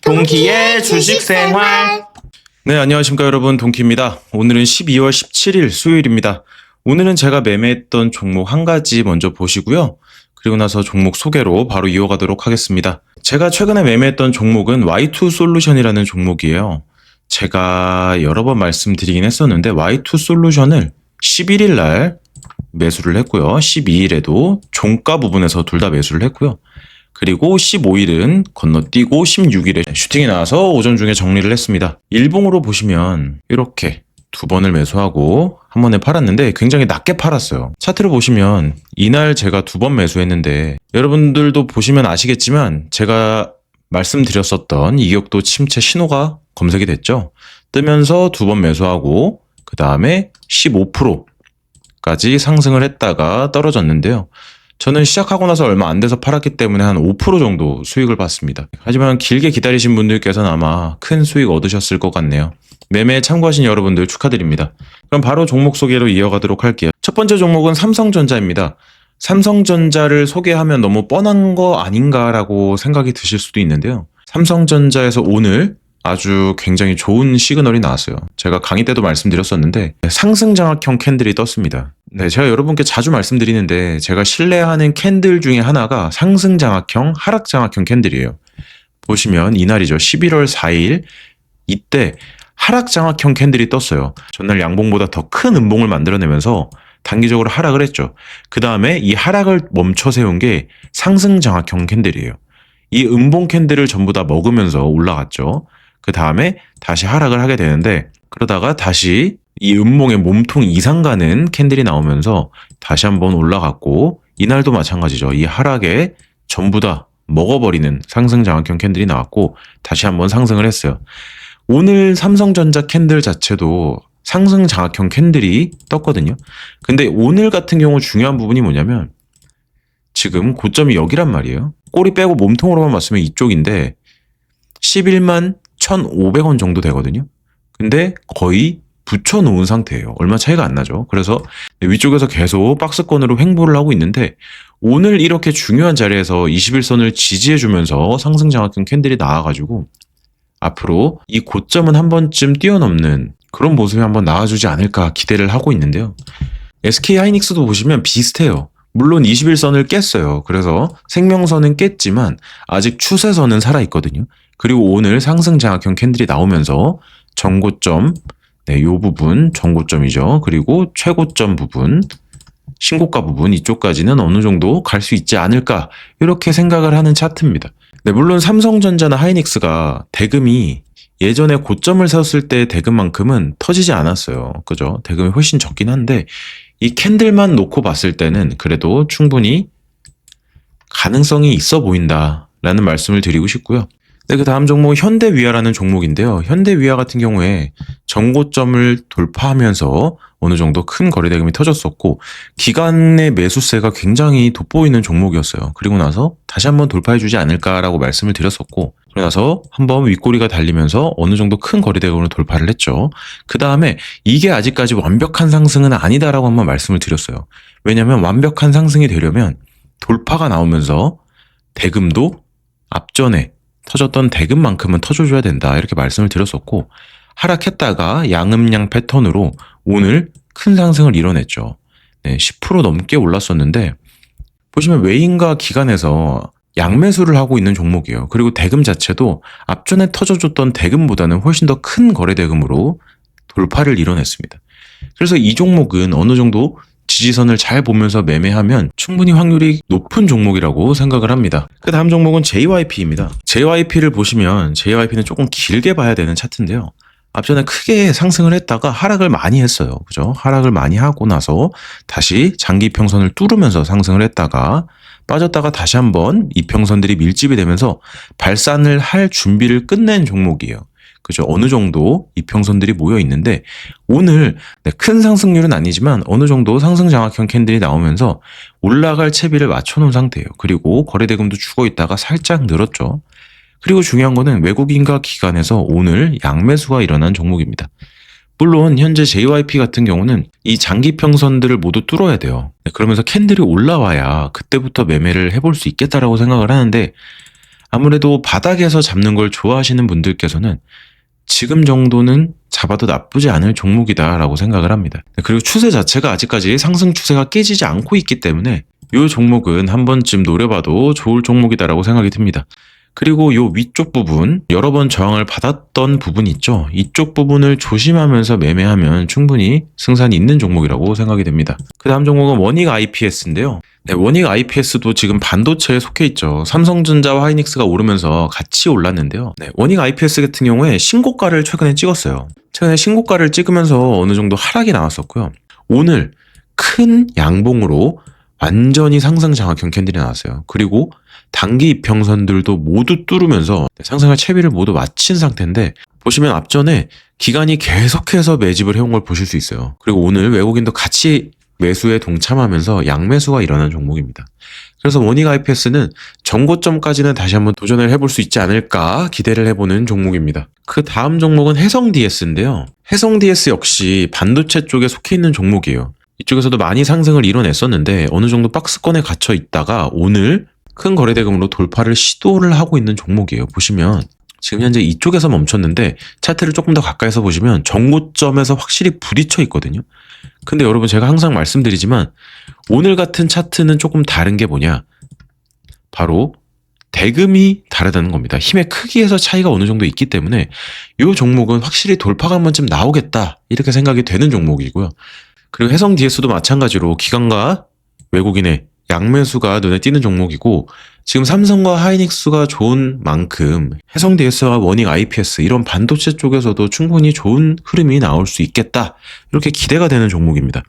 동키의 주식생활. 네, 안녕하십니까 여러분, 동키입니다. 오늘은 12월 17일 수요일입니다. 오늘은 제가 매매했던 종목 한 가지 먼저 보시고요. 그리고 나서 종목 소개로 바로 이어가도록 하겠습니다. 제가 최근에 매매했던 종목은 Y2솔루션이라는 종목이에요. 제가 여러 번 말씀드리긴 했었는데 Y2솔루션을 11일 날 매수를 했고요. 12일에도 종가 부분에서 둘 다 매수를 했고요. 그리고 15일은 건너뛰고 16일에 슈팅이 나와서 오전 중에 정리를 했습니다. 일봉으로 보시면 이렇게 두 번을 매수하고 한 번에 팔았는데 굉장히 낮게 팔았어요. 차트를 보시면 이날 제가 두 번 매수했는데 여러분들도 보시면 아시겠지만 제가 말씀드렸었던 이격도 침체 신호가 검색이 됐죠. 뜨면서 두 번 매수하고 그 다음에 15%까지 상승을 했다가 떨어졌는데요. 저는 시작하고 나서 얼마 안 돼서 팔았기 때문에 한 5% 정도 수익을 봤습니다. 하지만 길게 기다리신 분들께서는 아마 큰 수익 얻으셨을 것 같네요. 매매에 참고하신 여러분들 축하드립니다. 그럼 바로 종목 소개로 이어가도록 할게요. 첫 번째 종목은 삼성전자입니다. 삼성전자를 소개하면 너무 뻔한 거 아닌가라고 생각이 드실 수도 있는데요. 삼성전자에서 오늘 아주 굉장히 좋은 시그널이 나왔어요. 제가 강의 때도 말씀드렸었는데 상승 장악형 캔들이 떴습니다. 네, 제가 여러분께 자주 말씀드리는데 제가 신뢰하는 캔들 중에 하나가 상승 장악형, 하락 장악형 캔들이에요. 보시면 이날이죠. 11월 4일 이때 하락 장악형 캔들이 떴어요. 전날 양봉보다 더 큰 음봉을 만들어내면서 단기적으로 하락을 했죠. 그 다음에 이 하락을 멈춰 세운 게 상승 장악형 캔들이에요. 이 음봉 캔들을 전부 다 먹으면서 올라갔죠. 그 다음에 다시 하락을 하게 되는데 그러다가 다시 이 음봉의 몸통 이상 가는 캔들이 나오면서 다시 한번 올라갔고 이날도 마찬가지죠. 이 하락에 전부 다 먹어버리는 상승 장악형 캔들이 나왔고 다시 한번 상승을 했어요. 오늘 삼성전자 캔들 자체도 상승 장악형 캔들이 떴거든요. 근데 오늘 같은 경우 중요한 부분이 뭐냐면 지금 고점이 여기란 말이에요. 꼬리 빼고 몸통으로만 봤으면 이쪽인데 11만 1,500원 정도 되거든요. 근데 거의 붙여놓은 상태예요. 얼마 차이가 안 나죠. 그래서 위쪽에서 계속 박스권으로 횡보를 하고 있는데 오늘 이렇게 중요한 자리에서 21선을 지지해주면서 상승 장악형 캔들이 나와가지고 앞으로 이 고점은 한 번쯤 뛰어넘는 그런 모습이 한번 나와주지 않을까 기대를 하고 있는데요. SK하이닉스도 보시면 비슷해요. 물론 21선을 깼어요. 그래서 생명선은 깼지만 아직 추세선은 살아있거든요. 그리고 오늘 상승 장악형 캔들이 나오면서 전고점, 네, 요 부분 전고점이죠. 그리고 최고점 부분, 신고가 부분 이쪽까지는 어느 정도 갈 수 있지 않을까 이렇게 생각을 하는 차트입니다. 네, 물론 삼성전자나 하이닉스가 대금이 예전에 고점을 세웠을 때 대금만큼은 터지지 않았어요. 그죠? 대금이 훨씬 적긴 한데 이 캔들만 놓고 봤을 때는 그래도 충분히 가능성이 있어 보인다라는 말씀을 드리고 싶고요. 네, 그 다음 종목은 현대위아라는 종목인데요. 현대위아 같은 경우에 전고점을 돌파하면서 어느 정도 큰 거래대금이 터졌었고 기간의 매수세가 굉장히 돋보이는 종목이었어요. 그리고 나서 다시 한번 돌파해주지 않을까라고 말씀을 드렸었고 그러고 나서 한번 윗꼬리가 달리면서 어느 정도 큰 거래대금으로 돌파를 했죠. 그 다음에 이게 아직까지 완벽한 상승은 아니다라고 한번 말씀을 드렸어요. 왜냐하면 완벽한 상승이 되려면 돌파가 나오면서 대금도 앞전에 터졌던 대금만큼은 터져줘야 된다 이렇게 말씀을 드렸었고 하락했다가 양음양 패턴으로 오늘 큰 상승을 이뤄냈죠. 네, 10% 넘게 올랐었는데 보시면 외인과 기관에서 양매수를 하고 있는 종목이에요. 그리고 대금 자체도 앞전에 터져줬던 대금보다는 훨씬 더 큰 거래 대금으로 돌파를 이뤄냈습니다. 그래서 이 종목은 어느 정도 지지선을 잘 보면서 매매하면 충분히 확률이 높은 종목이라고 생각을 합니다. 그 다음 종목은 JYP입니다. JYP를 보시면 JYP는 조금 길게 봐야 되는 차트인데요. 앞전에 크게 상승을 했다가 하락을 많이 했어요. 그죠? 하락을 많이 하고 나서 다시 장기 평선을 뚫으면서 상승을 했다가 빠졌다가 다시 한번 이평선들이 밀집이 되면서 발산을 할 준비를 끝낸 종목이에요. 그죠? 어느 정도 이평선들이 모여 있는데 오늘 큰 상승률은 아니지만 어느 정도 상승 장악형 캔들이 나오면서 올라갈 채비를 맞춰놓은 상태예요. 그리고 거래대금도 죽어 있다가 살짝 늘었죠. 그리고 중요한 거는 외국인과 기관에서 오늘 양매수가 일어난 종목입니다. 물론 현재 JYP 같은 경우는 이 장기평선들을 모두 뚫어야 돼요. 그러면서 캔들이 올라와야 그때부터 매매를 해볼 수 있겠다라고 생각을 하는데 아무래도 바닥에서 잡는 걸 좋아하시는 분들께서는 지금 정도는 잡아도 나쁘지 않을 종목이다라고 생각을 합니다. 그리고 추세 자체가 아직까지 상승 추세가 깨지지 않고 있기 때문에 이 종목은 한 번쯤 노려봐도 좋을 종목이다라고 생각이 듭니다. 그리고 이 위쪽 부분, 여러 번 저항을 받았던 부분 있죠. 이쪽 부분을 조심하면서 매매하면 충분히 승산이 있는 종목이라고 생각이 됩니다. 그 다음 종목은 원익 IPS인데요. 네, 원익 IPS도 지금 반도체에 속해 있죠. 삼성전자와 하이닉스가 오르면서 같이 올랐는데요. 네, 원익 IPS 같은 경우에 신고가를 최근에 찍었어요. 최근에 신고가를 찍으면서 어느 정도 하락이 나왔었고요. 오늘 큰 양봉으로 완전히 상승 장악형 캔들이 나왔어요. 그리고 단기 이평선들도 모두 뚫으면서 상승할 채비를 모두 마친 상태인데, 보시면 앞전에 기관이 계속해서 매집을 해온 걸 보실 수 있어요. 그리고 오늘 외국인도 같이 매수에 동참하면서 양매수가 일어난 종목입니다. 그래서 원익 IPS는 전고점까지는 다시 한번 도전을 해볼 수 있지 않을까 기대를 해보는 종목입니다. 그 다음 종목은 해성 DS인데요. 해성 DS 역시 반도체 쪽에 속해 있는 종목이에요. 이쪽에서도 많이 상승을 이뤄냈었는데 어느 정도 박스권에 갇혀 있다가 오늘 큰 거래대금으로 돌파를 시도를 하고 있는 종목이에요. 보시면 지금 현재 이쪽에서 멈췄는데 차트를 조금 더 가까이서 보시면 전고점에서 확실히 부딪혀 있거든요. 근데 여러분, 제가 항상 말씀드리지만 오늘 같은 차트는 조금 다른 게 뭐냐, 바로 대금이 다르다는 겁니다. 힘의 크기에서 차이가 어느 정도 있기 때문에 이 종목은 확실히 돌파가 한 번쯤 나오겠다 이렇게 생각이 되는 종목이고요. 그리고 해성 DS도 마찬가지로 기관과 외국인의 양매수가 눈에 띄는 종목이고, 지금 삼성과 하이닉스가 좋은 만큼 해성 DS와 원익 IPS 이런 반도체 쪽에서도 충분히 좋은 흐름이 나올 수 있겠다, 이렇게 기대가 되는 종목입니다.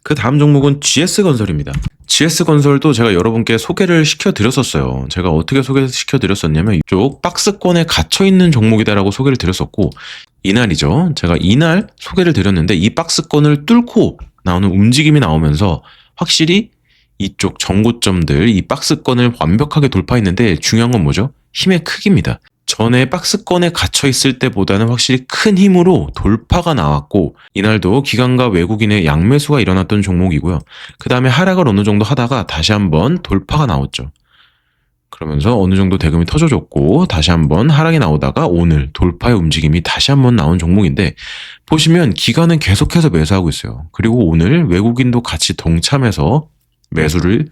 그 다음 종목은 GS건설입니다. GS건설도 제가 여러분께 소개를 시켜드렸었어요. 제가 어떻게 소개시켜드렸었냐면 이쪽 박스권에 갇혀있는 종목이다라고 소개를 드렸었고, 이날이죠. 제가 이날 소개를 드렸는데 이 박스권을 뚫고 나오는 움직임이 나오면서 확실히 이쪽 전고점들, 이 박스권을 완벽하게 돌파했는데, 중요한 건 뭐죠? 힘의 크기입니다. 전에 박스권에 갇혀 있을 때보다는 확실히 큰 힘으로 돌파가 나왔고, 이날도 기관과 외국인의 양매수가 일어났던 종목이고요. 그 다음에 하락을 어느 정도 하다가 다시 한번 돌파가 나왔죠. 그러면서 어느 정도 대금이 터져줬고 다시 한번 하락이 나오다가 오늘 돌파의 움직임이 다시 한번 나온 종목인데, 보시면 기관은 계속해서 매수하고 있어요. 그리고 오늘 외국인도 같이 동참해서 매수를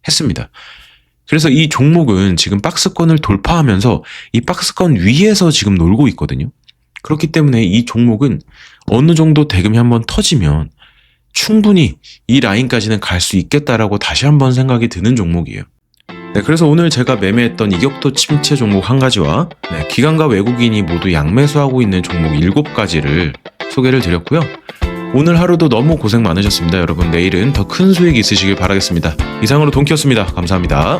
했습니다. 그래서 이 종목은 지금 박스권을 돌파하면서 이 박스권 위에서 지금 놀고 있거든요. 그렇기 때문에 이 종목은 어느 정도 대금이 한번 터지면 충분히 이 라인까지는 갈 수 있겠다라고 다시 한번 생각이 드는 종목이에요. 네, 그래서 오늘 제가 매매했던 이격도 침체 종목 한 가지와 기관과 외국인이 모두 양매수하고 있는 종목 7가지를 소개를 드렸고요. 오늘 하루도 너무 고생 많으셨습니다. 여러분, 내일은 더 큰 수익 있으시길 바라겠습니다. 이상으로 동키였습니다. 감사합니다.